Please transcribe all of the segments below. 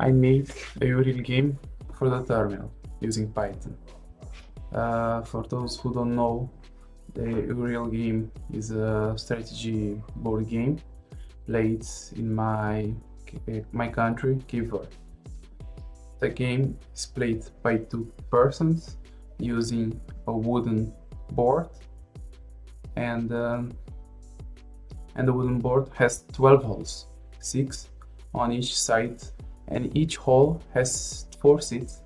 I made a Uril game for the terminal using Python. For those who don't know, the Uril game is a strategy board game played in my country, Cabo Verde. The game is played by two persons using a wooden board, and the wooden board has 12 holes, 6 on each side, and each hole has 4 seats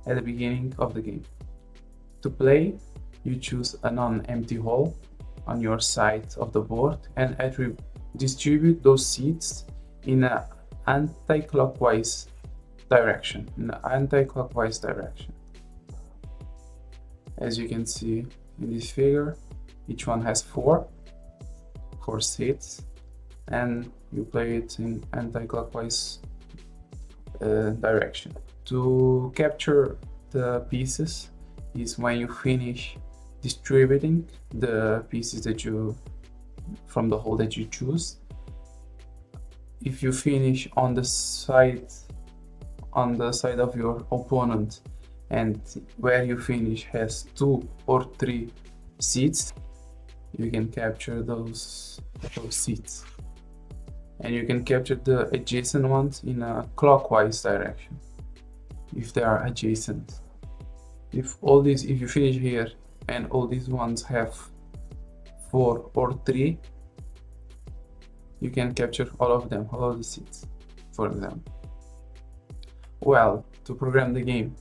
at the beginning of the game. To play, you choose a non-empty hole on your side of the board and distribute those seats in an anti-clockwise direction. As you can see in this figure, each one has 4 seats, and you play it in anti-clockwise direction. To capture the pieces is when you finish distributing the pieces from the hole that you choose. If you finish on the side of your opponent, and where you finish has 2 or 3 seats, you can capture those seats, and you can capture the adjacent ones in a clockwise direction if they are adjacent. If you finish here and all these ones have 4 or 3, you can capture all of the seats, for example. Well, to program the game,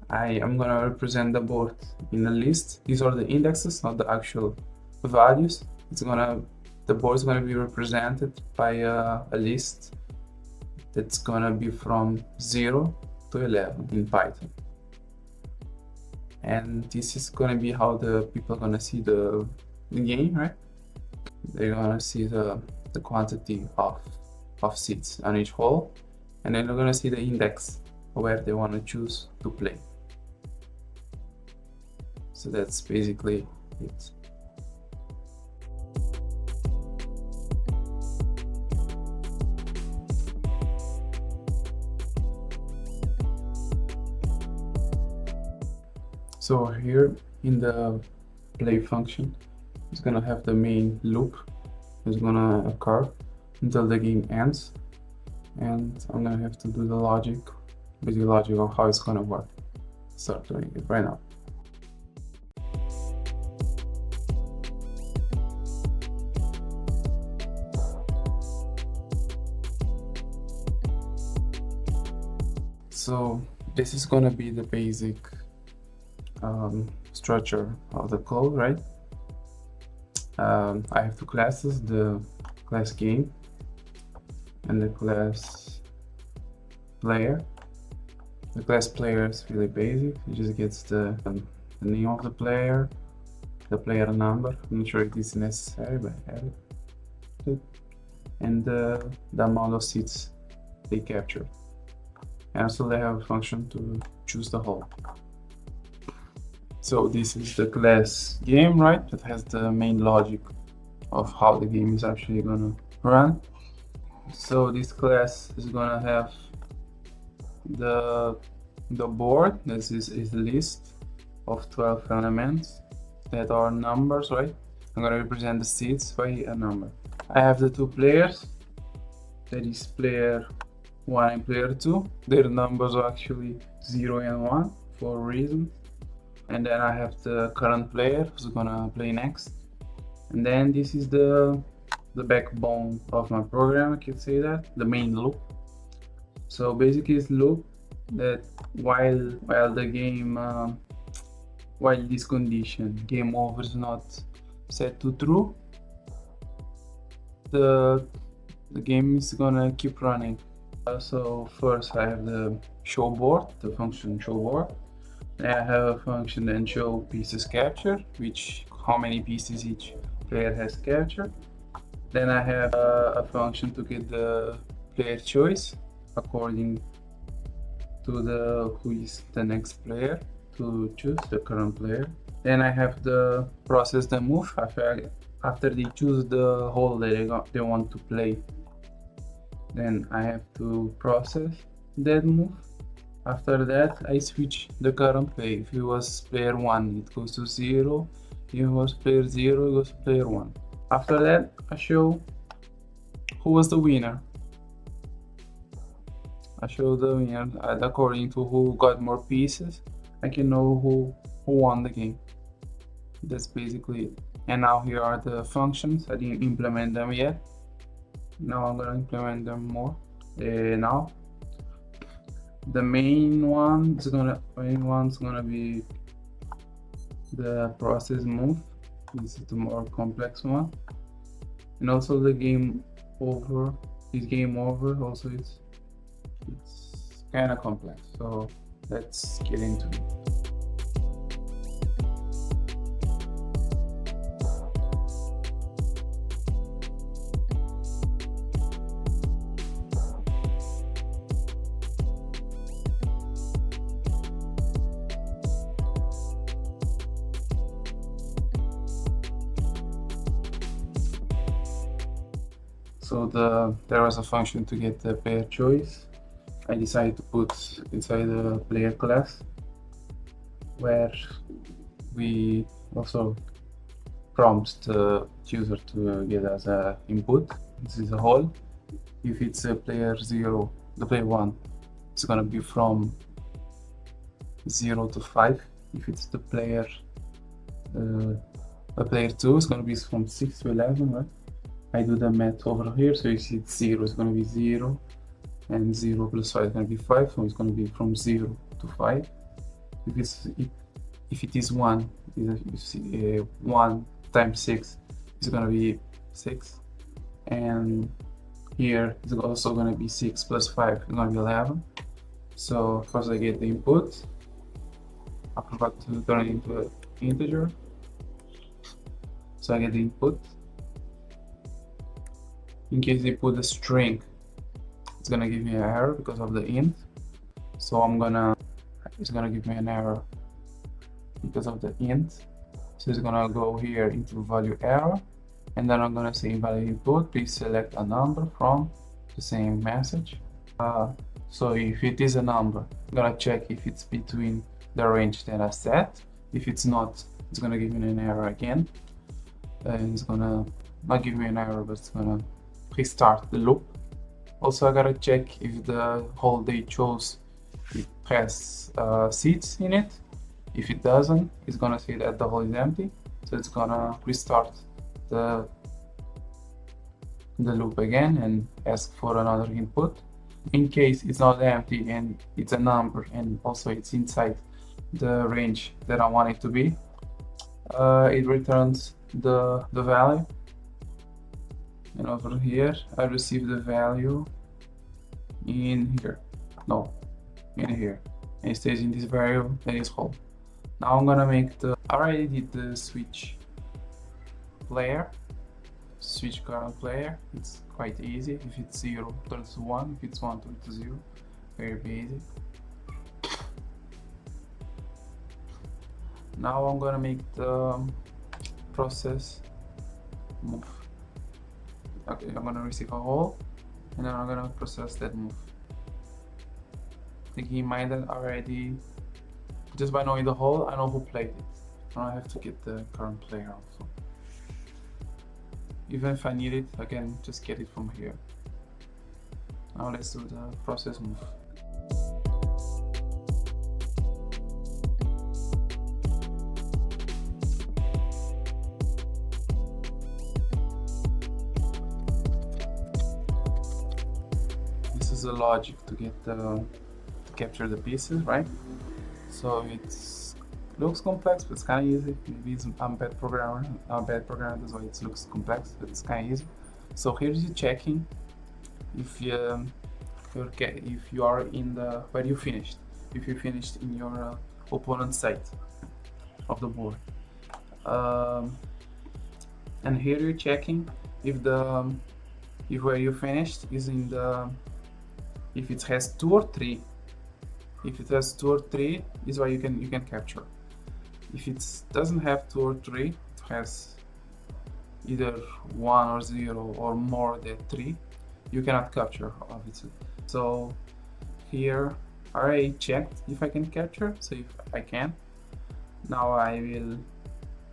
I am gonna represent the board in a list. These are the indexes, not the actual values. The board is gonna be represented by a list that's gonna be from 0 to 11 in Python. And this is gonna be how the people are gonna see the game, right? They're gonna see the quantity of seats on each hole, and then they're gonna see the index where they want to choose to play. So that's basically it. So here in the play function, it's gonna have the main loop. It's gonna occur until the game ends, and I'm gonna have to do the basic logic of how it's gonna work. Start doing it right now. So this is gonna be the basic structure of the code, right? I have two classes, the class game and the class player. The class player is really basic. It just gets the name of the player, the player number. I'm not sure if this is necessary, but I have it. And the amount of seats they capture. And also they have a function to choose the hole. So this is the class game, right? That has the main logic of how the game is actually gonna run. So this class is gonna have the board. This is a list of 12 elements that are numbers, right? I'm gonna represent the seats by a number. I have the two players, that is player 1 and player 2. Their numbers are actually 0 and 1 for a reason. And then I have the current player who's gonna play next. And then this is the backbone of my program, I could say that, the main loop. So basically it's loop that while the game, while this condition, game over, is not set to true, the game is gonna keep running. So first I have the show board, the function show board. Then I have a function that show pieces captured, which how many pieces each player has captured. Then I have a function to get the player choice according to who is the next player to choose, the current player. Then I have the process the move after they choose the hole that they want to play. Then I have to process that move. After that, I switch the current play. If it was player 1, it goes to 0. If it was player 0, it goes to player 1. After that, I show who was the winner. I show the winner, and according to who got more pieces, I can know who won the game. That's basically it. And now here are the functions. I didn't implement them yet. Now I'm gonna implement them more. Now the main one's gonna be the process move. This is the more complex one, and also the game over. This game over also it's kind of complex. So let's get into it. So there was a function to get the player choice. I decided to put inside the player class, where we also prompt the user to get as an input. This is a whole. If it's a player 0, the player 1, it's gonna be from 0 to 5. If it's the player a player 2, it's gonna be from 6 to 11, right? I do the math over here, so you see it's 0 is going to be 0, and 0 plus 5 is going to be 5, so it's going to be from 0 to 5. If it is 1, you see 1 times 6 is going to be 6, and here it's also going to be 6 plus 5 is going to be 11. So first I get the input. I forgot to turn it into an integer, so I get the input. In case they put a string, it's gonna give me an error because of the int. So it's gonna give me an error because of the int. So it's gonna go here into value error, and then I'm gonna say value input, please select a number from the same message. So if it is a number, I'm gonna check if it's between the range that I set. If it's not, it's gonna give me an error again. And it's gonna not give me an error, but it's gonna restart the loop. Also, I gotta check if the hole they chose it has seeds in it. If it doesn't, it's gonna say that the hole is empty, so it's gonna restart the loop again and ask for another input. In case it's not empty and it's a number and also it's inside the range that I want it to be, it returns the value. And over here, I receive the value in here. No, in here. And it stays in this variable that is whole. Now I'm gonna make I already did the switch player, switch current player. It's quite easy. If it's 0, turns to 1. If it's 1, turns to 0. Very basic. Now I'm gonna make the process move. Okay, I'm gonna receive a hole, and then I'm gonna process that move. Taking in mind that already, just by knowing the hole, I know who played it. I don't have to get the current player also. Even if I need it, I can just get it from here. Now let's do the process move. The logic to get to capture the pieces, right? So it looks complex, but it's kind of easy. Maybe I'm a bad programmer. That's why it looks complex, but it's kind of easy. So here's you checking if you are in the where you finished. If you finished in your opponent's side of the board, and here you're checking if where you finished is in the. If it has 2 or 3, if it has 2 or 3, is why you can capture. If it doesn't have 2 or 3, it has either 1 or 0 or more than 3, you cannot capture, obviously. So here I already checked if I can capture, so if I can, now I will,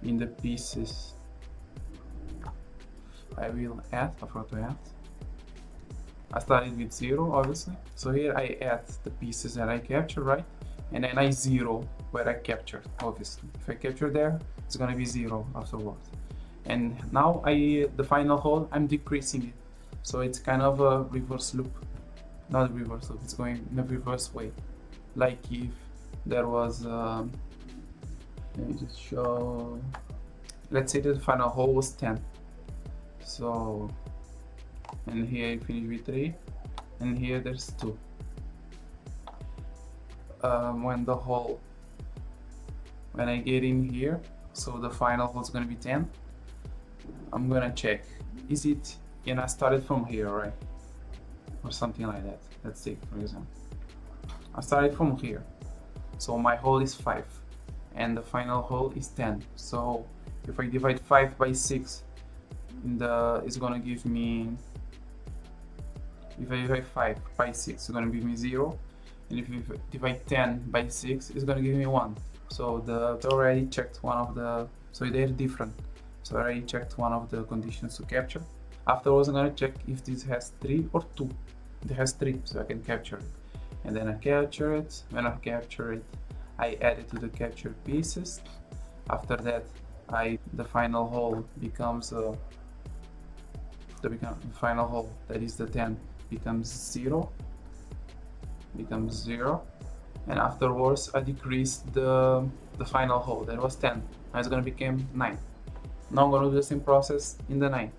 in the pieces, I will add, I forgot to add. I started with 0 obviously, so here I add the pieces that I captured, right? And then I 0 where I captured, obviously. If I capture there, it's gonna be 0 afterwards. And now the final hole, I'm decreasing it. So it's kind of a reverse loop. Not a reverse loop, it's going in a reverse way. Like if there was, let me just show, let's say that the final hole was 10. So, and here I finish with 3, and here there's 2. When I get in here, so the final hole is gonna be 10, I'm gonna check, is it, and I started from here, right? Or something like that. Let's take, for example, I started from here, so my hole is 5, and the final hole is 10. So if I divide 5 by 6, it's gonna give me, if I divide 5 by 6, it's gonna give me 0, and if you divide 10 by 6, it's gonna give me 1. So I already checked one of the, so they're different. So I already checked one of the conditions to capture. Afterwards, I'm gonna check if this has 3 or 2. It has 3, so I can capture it. And then I capture it. When I capture it, I add it to the captured pieces. After that, the final hole becomes the final hole, that is the 10, becomes 0. And afterwards I decrease the final hole, that was 10. Now it's gonna become 9. Now I'm gonna do the same process in the 9.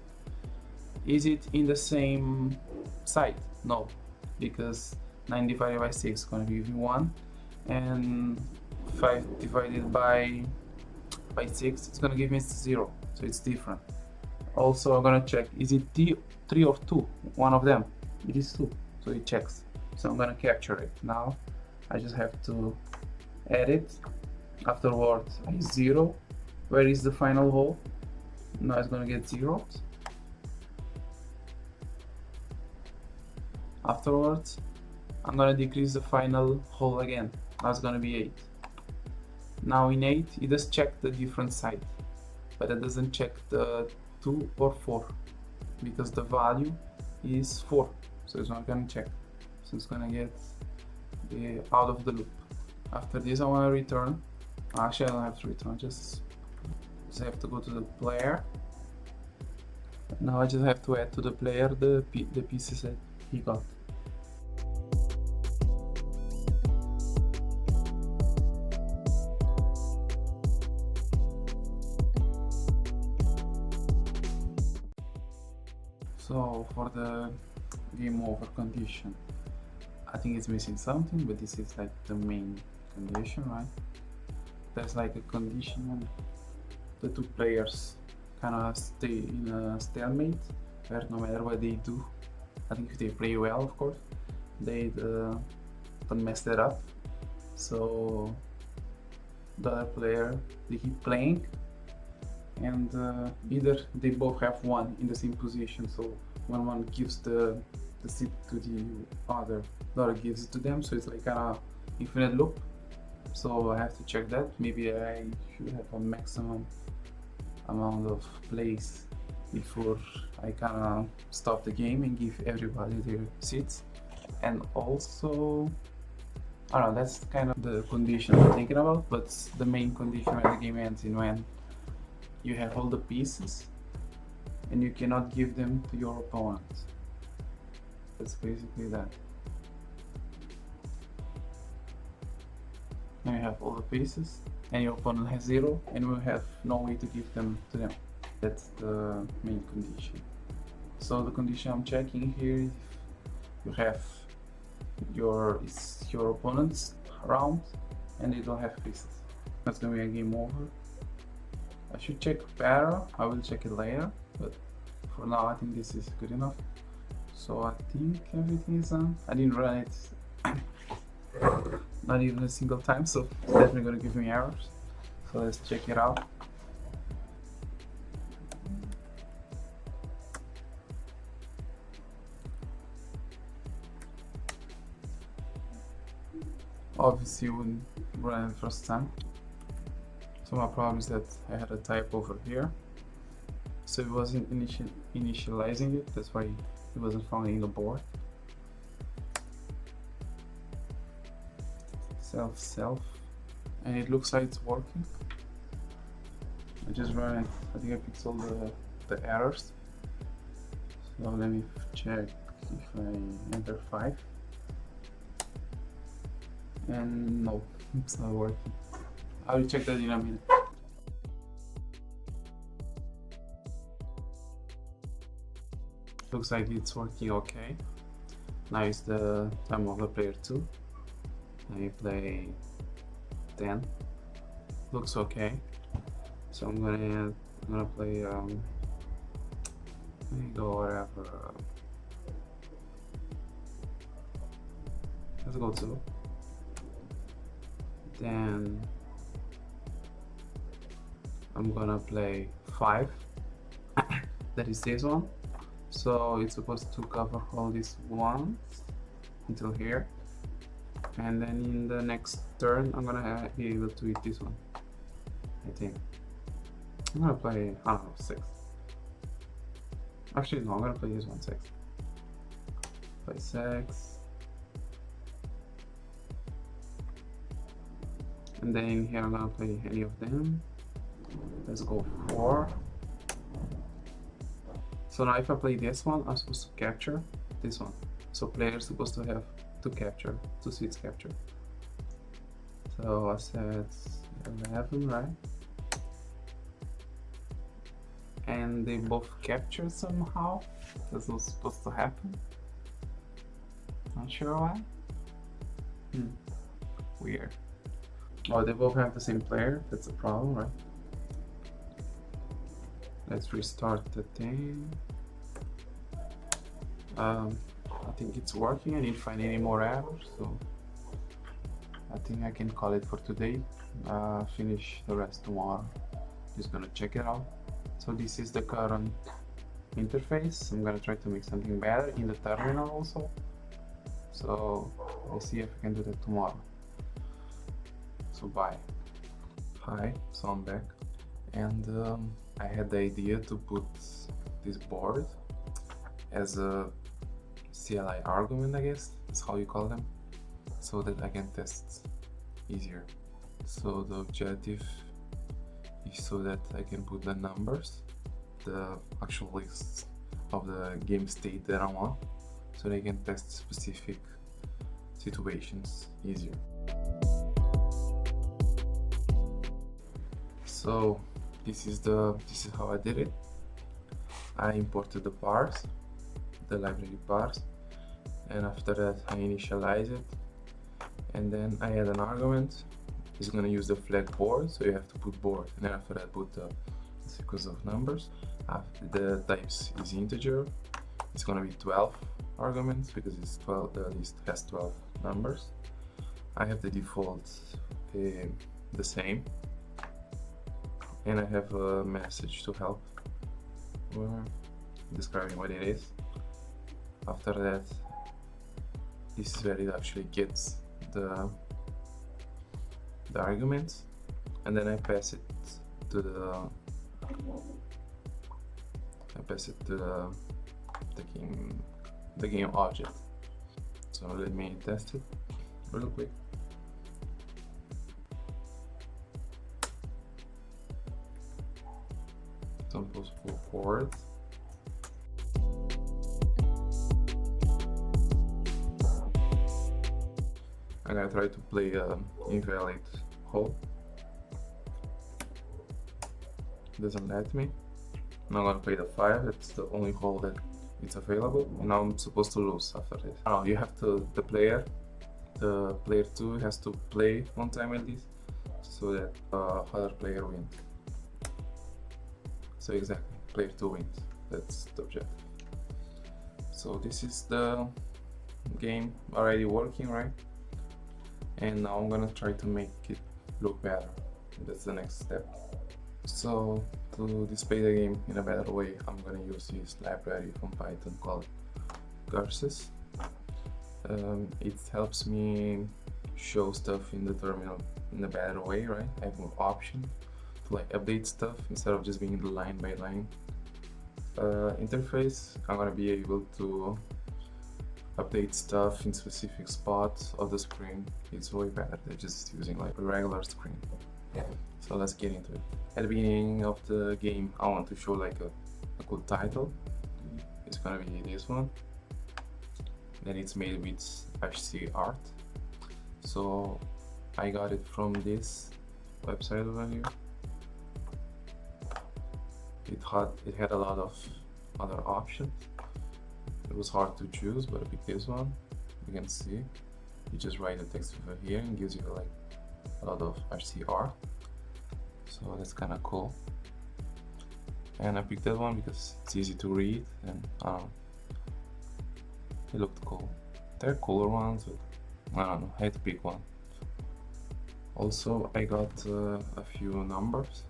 Is it in the same side? No, because 9 divided by 6 is gonna give me 1, and 5 divided by 6 is gonna give me 0, so it's different. Also, I'm gonna check, is it 3 or 2? One of them. It is 2, so it checks. So I'm gonna capture it. Now I just have to add it. Afterwards, I 0. Where is the final hole? Now it's gonna get 0. Afterwards, I'm gonna decrease the final hole again. Now it's gonna be 8. Now in 8, it does check the different side, but it doesn't check the 2 or 4, because the value is 4, so it's not gonna check. So it's gonna get out of the loop. After this, I wanna return. Actually, I don't have to return, just have to go to the player. Now I just have to add to the player the pieces that he got. So for the game over condition, I think it's missing something, but this is like the main condition, right? There's like a condition when the two players kind of stay in a stalemate, where no matter what they do, I think if they play well, of course, they don't mess that up. So the other player, they keep playing, and either they both have 1 in the same position, so when one gives the seat to the other gives it to them, so it's like kind of infinite loop. So I have to check that. Maybe I should have a maximum amount of plays before I kind of stop the game and give everybody their seats. And also, I don't know, that's kind of the condition I'm thinking about, but the main condition when the game ends is when you have all the pieces and you cannot give them to your opponent. That's basically that. Now you have all the pieces and your opponent has 0, and you have no way to give them to them. That's the main condition. So the condition I'm checking here is you have your opponent's round and they don't have pieces. That's gonna be a game over. I should check para, I will check it later, but for now I think this is good enough. So I think everything is done. I didn't run it not even a single time, so it's definitely gonna give me errors. So let's check it out. obviously wouldn't run it first time. So my problem is that I had a type over here, so it wasn't initializing it, that's why it wasn't found in the board. Self, and it looks like it's working. I just ran it, I think I fixed all the errors. So let me check if I enter 5. And no, it's not working. I will check that in a minute. Looks like it's working okay. Now is the time of the player 2. Let me play 10. Looks okay. So I'm gonna play let me go whatever. Let's go 2. Then I'm gonna play 5. That is this one. So it's supposed to cover all these ones until here. And then in the next turn I'm gonna be able to hit this one, I think. I'm gonna play, I don't know, 6. Actually no, I'm gonna play this one 6. Play 6. And then here I'm gonna play any of them. Let's go 4. So now if I play this one, I'm supposed to capture this one. So players supposed to have to capture, 2 seats capture. So I said 11, right? And they both captured somehow. That's not supposed to happen. Not sure why. Weird. Oh, they both have the same player. That's a problem, right? Let's restart the thing. I think it's working. I didn't find any more errors, so I think I can call it for today. Finish the rest tomorrow. Just gonna check it out. So this is the current interface. I'm gonna try to make something better in the terminal also. So let's see if I can do that tomorrow. So bye. Hi, so I'm back, and I had the idea to put this board as a CLI argument, I guess that's how you call them, so that I can test easier. So the objective is so that I can put the numbers, the actual list of the game state that I want, so they can test specific situations easier. So this is how I did it. I imported the parse, the library parse, and after that I initialize it, and then I add an argument. It's going to use the flag board, so you have to put board, and then after that put the sequence of numbers. The types is integer. It's going to be 12 arguments because it's 12. The list has 12 numbers. I have the default the same, and I have a message to help describing what it is. After that, this is where it actually gets the arguments, and then I pass it to the game object. So let me test it real quick. Don't post forward. I'm gonna try to play invalid hole. Doesn't let me. I'm not gonna play the 5. That's the only hole that it's available, and now I'm supposed to lose after this. Oh, you have to the player 2 has to play one time at least, so that other player wins. So exactly, player 2 wins. That's the objective. So this is the game already working, right? And now I'm gonna try to make it look better. That's the next step. So to display the game in a better way, I'm gonna use this library from Python called curses. It helps me show stuff in the terminal in a better way, right? I have more option to like update stuff instead of just being the line by line interface. I'm gonna be able to update stuff in specific spots of the screen. It's way better than just using like a regular screen. So let's get into it. At the beginning of the game, I want to show like a cool title. It's gonna be this one. Then it's made with HC art. So I got it from this website over here. It had a lot of other options. It was hard to choose, but I picked this one. You can see you just write the text over here and gives you like a lot of HC art. So that's kind of cool. And I picked that one because it's easy to read and it looked cool. There are cooler ones, but I don't know, I had to pick one. Also, I got a few numbers.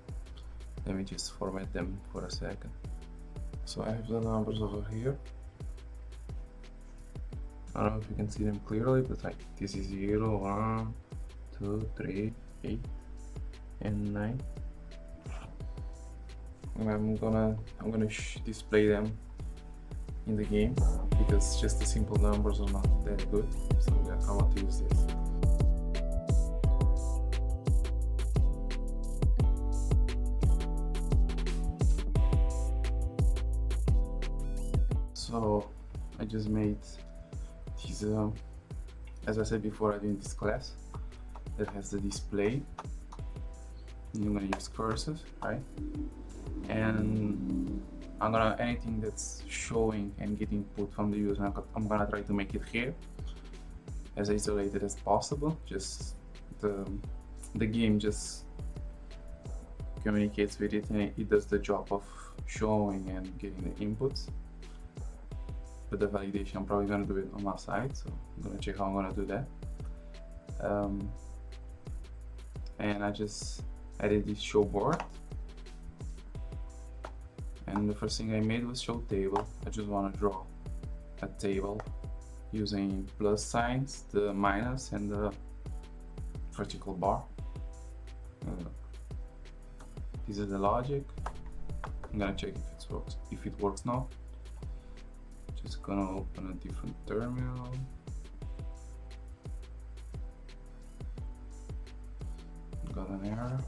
Let me just format them for a second. So I have the numbers over here. I don't know if you can see them clearly, but like this is 0, 1, 2, 3, 8, and 9. And I'm gonna display them in the game because just the simple numbers are not that good. So yeah, I want to use this. So I just made this, as I said before, I did this class that has the display. I'm gonna use cursors, right? And anything that's showing and getting input from the user, I'm gonna try to make it here as isolated as possible. Just the game just communicates with it and it does the job of showing and getting the inputs. But the validation, I'm probably gonna do it on my side, so I'm gonna check how I'm gonna do that. And I just added this show board. And the first thing I made was show table. I just want to draw a table using plus signs, the minus, and the vertical bar. This is the logic. I'm gonna check if it works now. Just gonna open a different terminal. Got an error.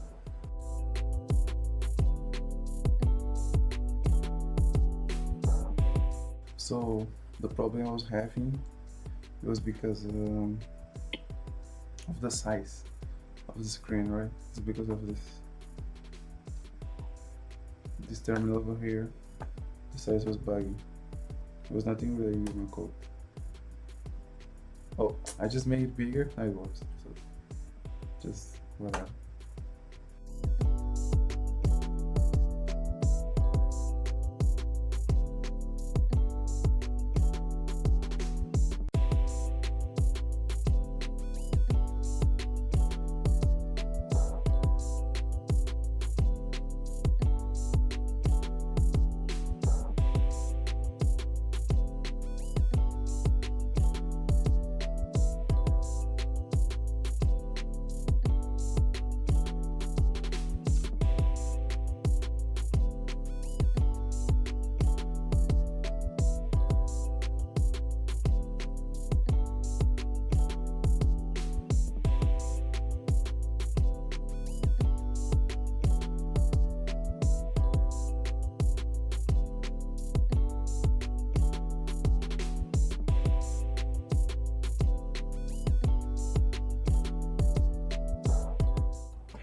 So the problem I was having was because of the size of the screen, right? It's because of this terminal over here. The size was bugging. It was nothing really with my code. Oh, I just made it bigger. Now it works. So just whatever.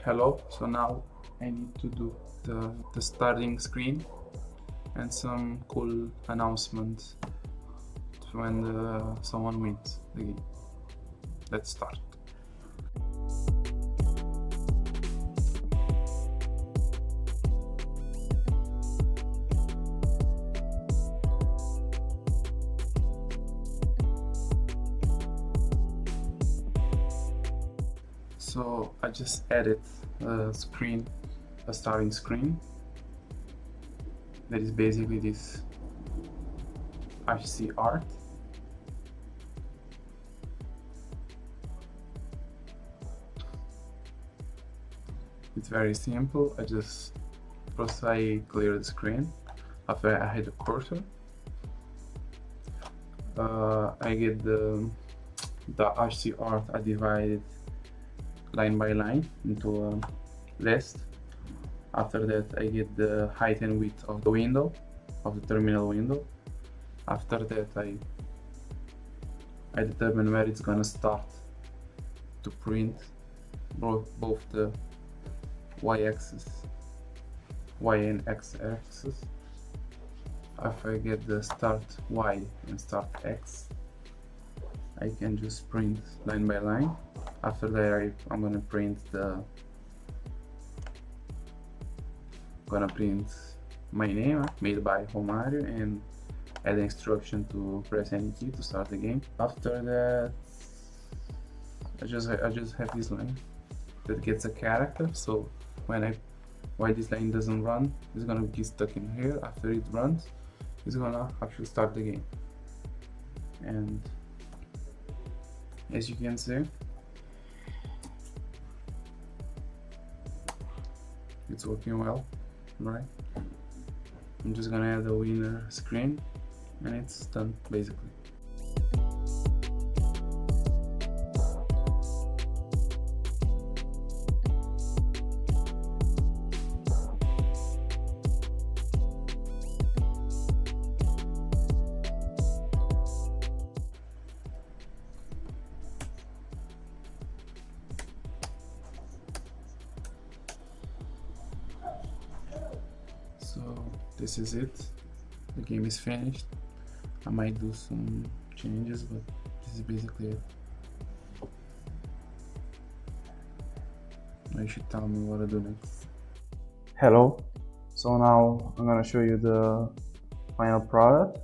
Hello, so now I need to do the starting screen and some cool announcements when someone wins the game. Let's start. So I just added a starting screen that is basically this HC art. It's very simple. I clear the screen after I hit the cursor. I get the HCR. I divide line by line into a list. After that, I get the height and width of the window, of the terminal window. After that, I determine where it's gonna start to print both the y-axis, y and x-axis. After I get the start y and start x, I can just print line by line. After that, I'm gonna print my name made by Romário and add an instruction to press any key to start the game. After that, I just have this line that gets a character. So while this line doesn't run, it's gonna be stuck in here. After it runs, it's gonna actually start the game. And as you can see, it's working well, right? I'm just gonna add a winner screen and it's done basically. So this is it. The game is finished. I might do some changes, but this is basically it. Now you should tell me what to do next. Hello, so now I'm gonna show you the final product,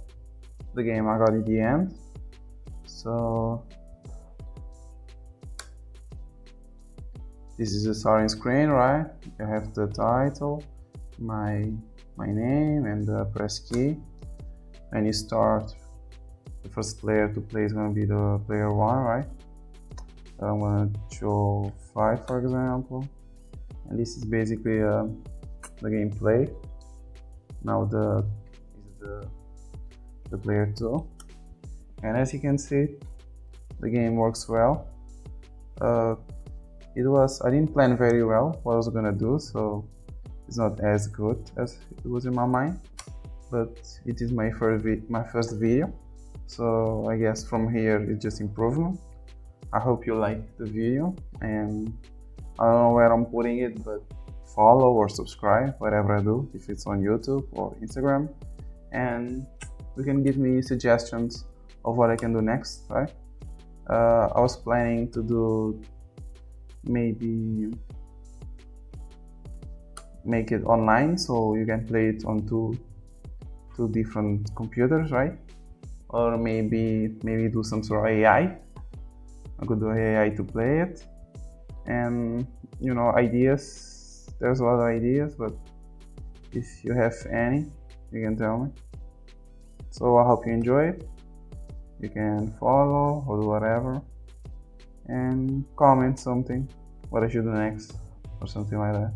the game I got at the end. So this is the starting screen, right? You have the title, my name, and the press key. When you start, the first player to play is gonna be the player 1, right? I'm gonna show 5, for example, and this is basically the gameplay. Now the player 2, and as you can see, the game works well. I didn't plan very well what I was gonna do, so it's not as good as it was in my mind, but it is my first video, so I guess from here it's just improvement. I hope you like the video, and I don't know where I'm putting it, but follow or subscribe whatever I do, if it's on YouTube or Instagram, and you can give me suggestions of what I can do next, right? I was planning to do maybe make it online so you can play it on two different computers, right? Or maybe do some sort of AI. I could do AI to play it, and you know, ideas. There's a lot of ideas, but if you have any, you can tell me. So I hope you enjoy it. You can follow or do whatever, and comment something what I should do next or something like that.